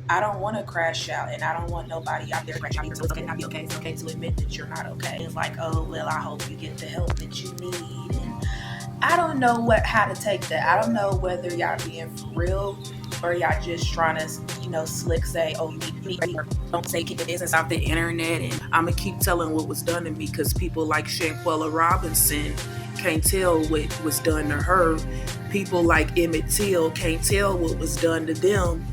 I don't want to crash out, and I don't want nobody out there to crash out either. So it's okay to not be okay. It's okay to admit that you're not okay. It's like, oh well, I hope you get the help that you need. And I don't know how to take that. I don't know whether y'all being for real or y'all just trying to, slick say, oh, you need or don't say keep your business off the internet. And I'm gonna keep telling what was done to me because people like Shanquella Robinson can't tell what was done to her. People like Emmett Till can't tell what was done to them.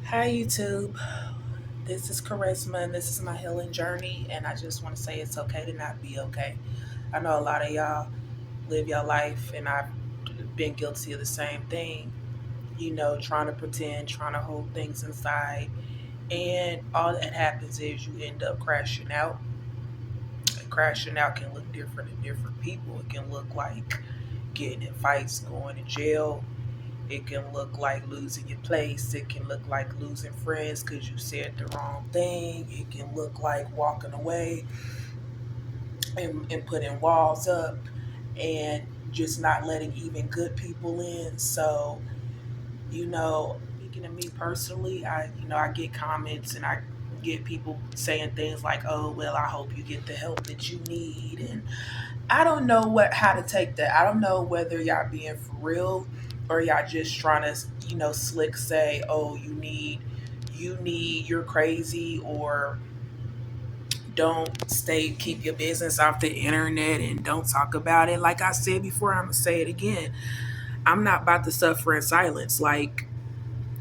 Hi YouTube. This is Charisma and this is my healing journey, and I just want to say it's okay to not be okay. I know a lot of y'all live your life, and I've been guilty of the same thing, trying to pretend, trying to hold things inside, and all that happens is you end up crashing out. And crashing out can look different to different people. It can look like getting in fights, going to jail. It can look like losing your place. It can look like losing friends because you said the wrong thing. It can look like walking away and putting walls up and just not letting even good people in. So, speaking to me personally, I get comments and I get people saying things like, oh, well, I hope you get the help that you need. And I don't know how to take that. I don't know whether y'all being for real or y'all just trying to, slick say, oh, you're crazy, or keep your business off the internet and don't talk about it. Like I said before, I'm gonna say it again. I'm not about to suffer in silence. Like,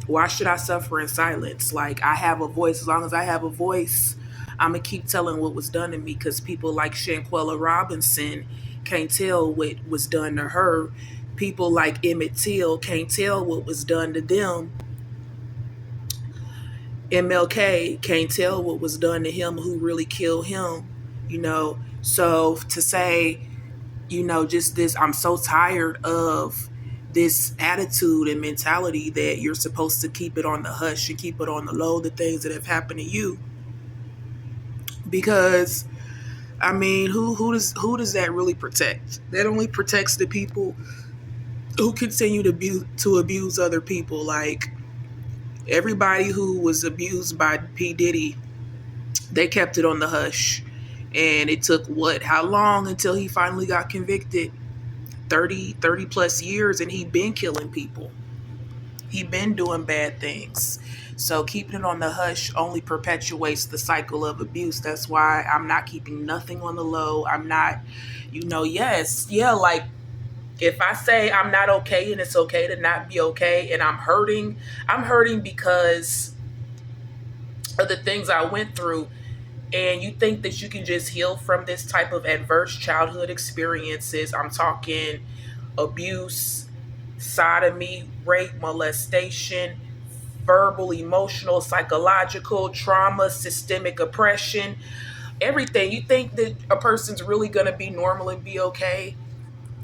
why should I suffer in silence? Like, I have a voice. As long as I have a voice, I'm gonna keep telling what was done to me because people like Shanquella Robinson can't tell what was done to her. People like Emmett Till can't tell what was done to them. MLK can't tell what was done to him, who really killed him, So to say, just this, I'm so tired of this attitude and mentality that you're supposed to keep it on the hush and keep it on the low, the things that have happened to you. Because I mean, who does that really protect? That only protects the people who continue to abuse other people. Like, everybody who was abused by P. Diddy, they kept it on the hush. And it took how long until he finally got convicted? 30 plus years, and he been killing people. He been doing bad things. So keeping it on the hush only perpetuates the cycle of abuse. That's why I'm not keeping nothing on the low. I'm not, like, if I say I'm not okay and it's okay to not be okay and I'm hurting because of the things I went through. And you think that you can just heal from this type of adverse childhood experiences. I'm talking abuse, sodomy, rape, molestation, verbal, emotional, psychological trauma, systemic oppression, everything. You think that a person's really going to be normal and be okay?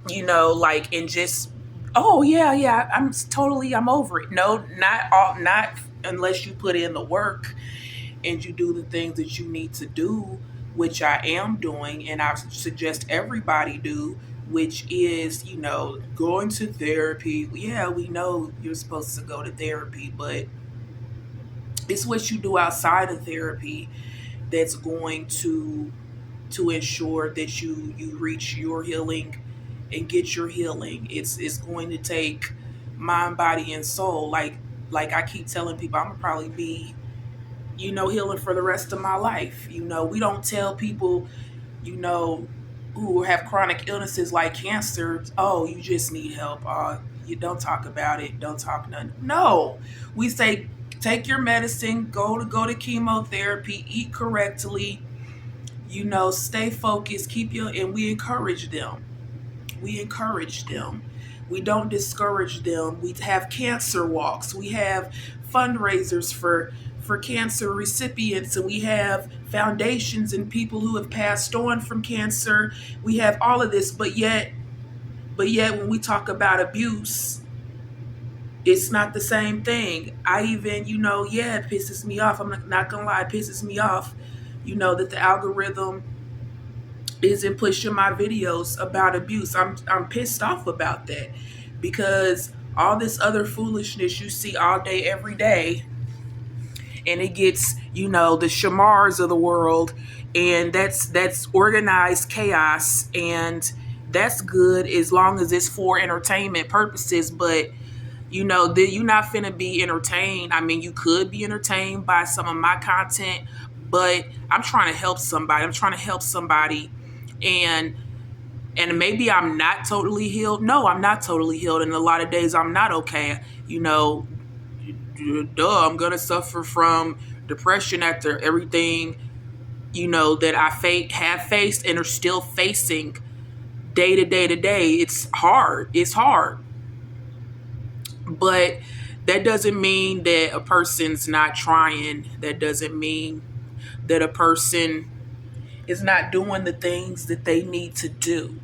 And just, oh yeah, I'm over it. No, not unless you put in the work and you do the things that you need to do, which I am doing, and I suggest everybody do, which is, going to therapy. Yeah, we know you're supposed to go to therapy, but it's what you do outside of therapy that's going to ensure that you reach your healing and get your healing. It's going to take mind, body, and soul. Like I keep telling people, I'm gonna probably be, healing for the rest of my life. We don't tell people, who have chronic illnesses like cancer, oh, you just need help. You don't talk about it. Don't talk none. No, we say take your medicine, go to chemotherapy, eat correctly, stay focused, and we encourage them. We encourage them. We don't discourage them. We have cancer walks. We have fundraisers for cancer recipients, and we have foundations and people who have passed on from cancer. We have all of this, but yet when we talk about abuse, it's not the same thing. I even, it pisses me off. I'm not gonna lie, it pisses me off, that the algorithm isn't pushing my videos about abuse. I'm pissed off about that because all this other foolishness you see all day, every day. And it gets, the Shamars of the world, and that's organized chaos, and that's good as long as it's for entertainment purposes. But you're not finna be entertained. I mean, you could be entertained by some of my content, but I'm trying to help somebody. And maybe I'm not totally healed. No, I'm not totally healed. And a lot of days I'm not okay. I'm gonna suffer from depression after everything, that I have faced and are still facing day to day to day. It's hard. But that doesn't mean that a person's not trying. That doesn't mean that a person is not doing the things that they need to do.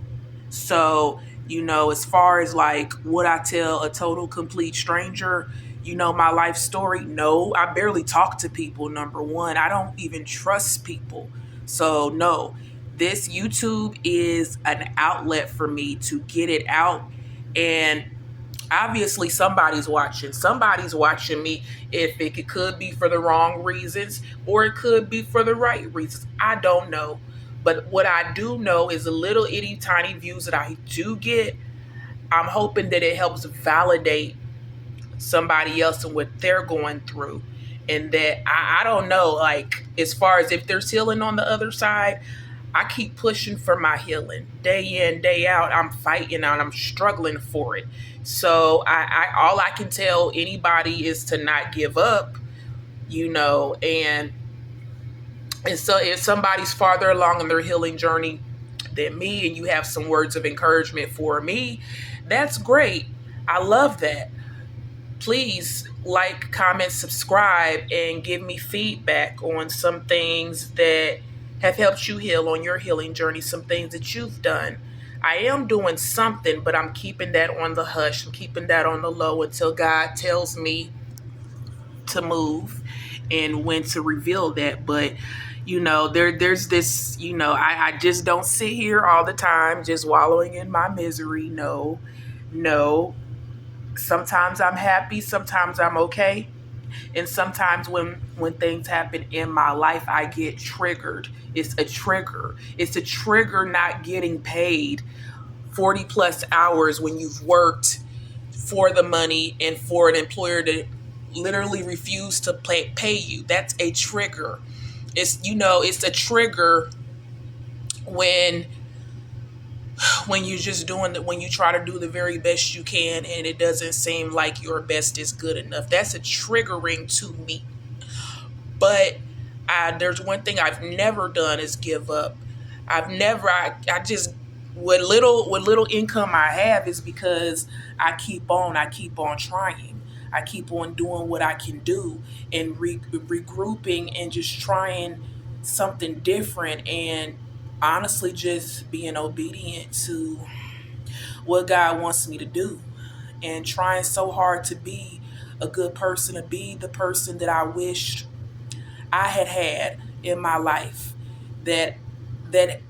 So, as far as like, would I tell a total complete stranger, my life story? No, I barely talk to people. Number one, I don't even trust people. So, no, this YouTube is an outlet for me to get it out. And obviously somebody's watching me. If it could be for the wrong reasons or it could be for the right reasons, I don't know. But what I do know is the little itty tiny views that I do get, I'm hoping that it helps validate somebody else and what they're going through. And that I don't know, like, as far as if there's healing on the other side, I keep pushing for my healing day in, day out. I'm fighting and I'm struggling for it. So I all I can tell anybody is to not give up, and so if somebody's farther along in their healing journey than me and you have some words of encouragement for me, that's great. I love that. Please like, comment, subscribe, and give me feedback on some things that have helped you heal on your healing journey, some things that you've done. I am doing something, but I'm keeping that on the hush. I'm keeping that on the low until God tells me to move and when to reveal that. But there's this, I just don't sit here all the time just wallowing in my misery. No. Sometimes I'm happy, sometimes I'm okay. And sometimes when things happen in my life, I get triggered. It's a trigger not getting paid 40 plus hours when you've worked for the money and for an employer to literally refuse to pay you. That's a trigger. It's a trigger when you're just when you try to do the very best you can and it doesn't seem like your best is good enough. That's a triggering to me. But there's one thing I've never done is give up. I just, what little income I have is because I keep on trying. I keep on doing what I can do and regrouping and just trying something different, and honestly just being obedient to what God wants me to do, and trying so hard to be a good person, to be the person that I wished I had in my life. That but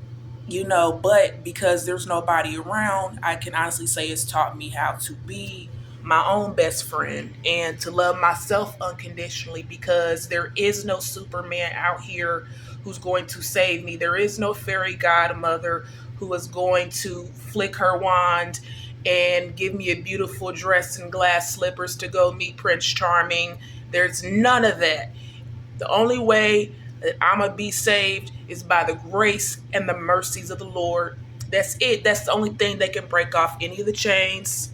because there's nobody around, I can honestly say it's taught me how to be my own best friend and to love myself unconditionally, because there is no Superman out here who's going to save me. There is no fairy godmother who is going to flick her wand and give me a beautiful dress and glass slippers to go meet Prince Charming. There's none of that. The only way that I'm going to be saved is by the grace and the mercies of the Lord. That's it. That's the only thing that can break off any of the chains.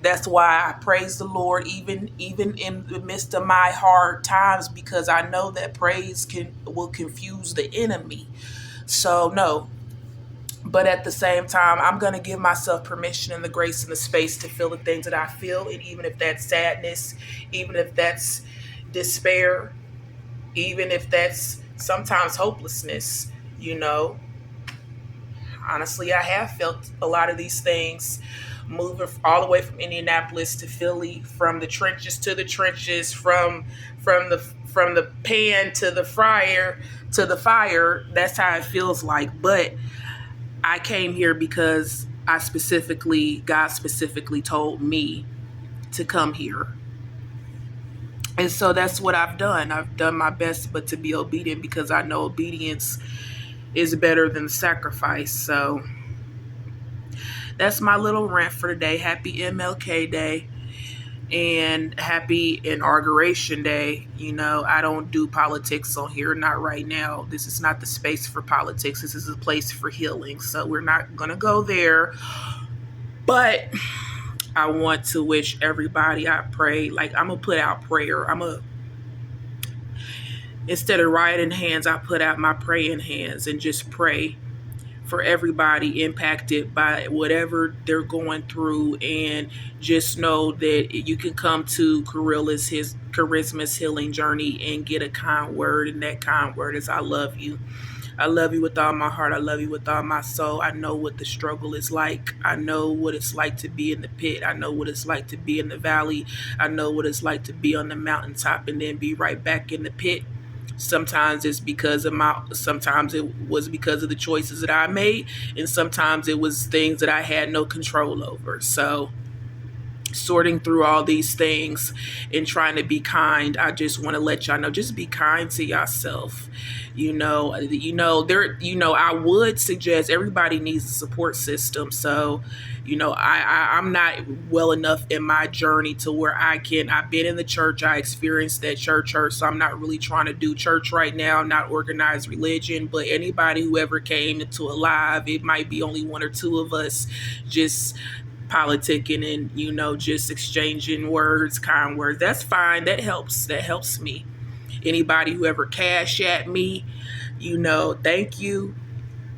That's why I praise the Lord even in the midst of my hard times, because I know that praise will confuse the enemy. So no. But at the same time, I'm going to give myself permission and the grace and the space to feel the things that I feel. And even if that's sadness, even if that's despair, even if that's sometimes hopelessness, honestly, I have felt a lot of these things, moving all the way from Indianapolis to Philly, from the trenches to the trenches, from the pan to the fryer to the fire. That's how it feels like. But I came here because God specifically told me to come here. And so that's what I've done. I've done my best, but to be obedient, because I know obedience is better than sacrifice. So that's my little rant for today. Happy MLK Day and happy Inauguration Day. You know, I don't do politics on here, not right now. This is not the space for politics. This is a place for healing. So we're not going to go there. But I want to wish everybody, I pray, like I'm going to put out prayer. Instead of writing hands, I put out my praying hands and just pray for everybody impacted by whatever they're going through. And just know that you can come to Charisma's healing journey and get a kind word. And that kind word is, I love you. I love you with all my heart. I love you with all my soul. I know what the struggle is like. I know what it's like to be in the pit. I know what it's like to be in the valley. I know what it's like to be on the mountaintop and then be right back in the pit. Sometimes it was because of the choices that I made, and sometimes it was things that I had no control over. So sorting through all these things and trying to be kind, I just want to let y'all know, just be kind to yourself. I would suggest everybody needs a support system. So, I'm not well enough in my journey to where I've been in the church. I experienced that church hurt. So I'm not really trying to do church right now, not organized religion, but anybody who ever came into Alive, it might be only one or two of us just politicking and, just exchanging words, kind words. That's fine. That helps me. Anybody who ever cash at me, thank you.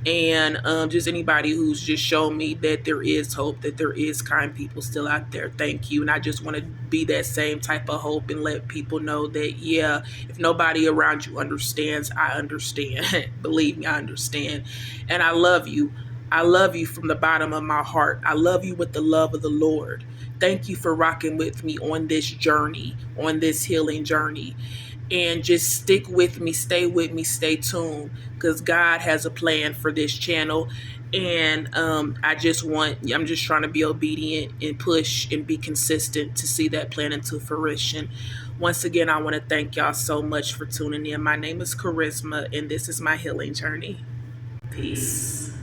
And just anybody who's just shown me that there is hope, that there is kind people still out there, thank you. And I just want to be that same type of hope and let people know that, yeah, if nobody around you understands, I understand. Believe me, I understand. And I love you. I love you from the bottom of my heart. I love you with the love of the Lord. Thank you for rocking with me on this journey, on this healing journey. And just stick with me, stay tuned, because God has a plan for this channel. And I'm just trying to be obedient and push and be consistent to see that plan into fruition. Once again, I want to thank y'all so much for tuning in. My name is Charisma, and this is my healing journey. Peace.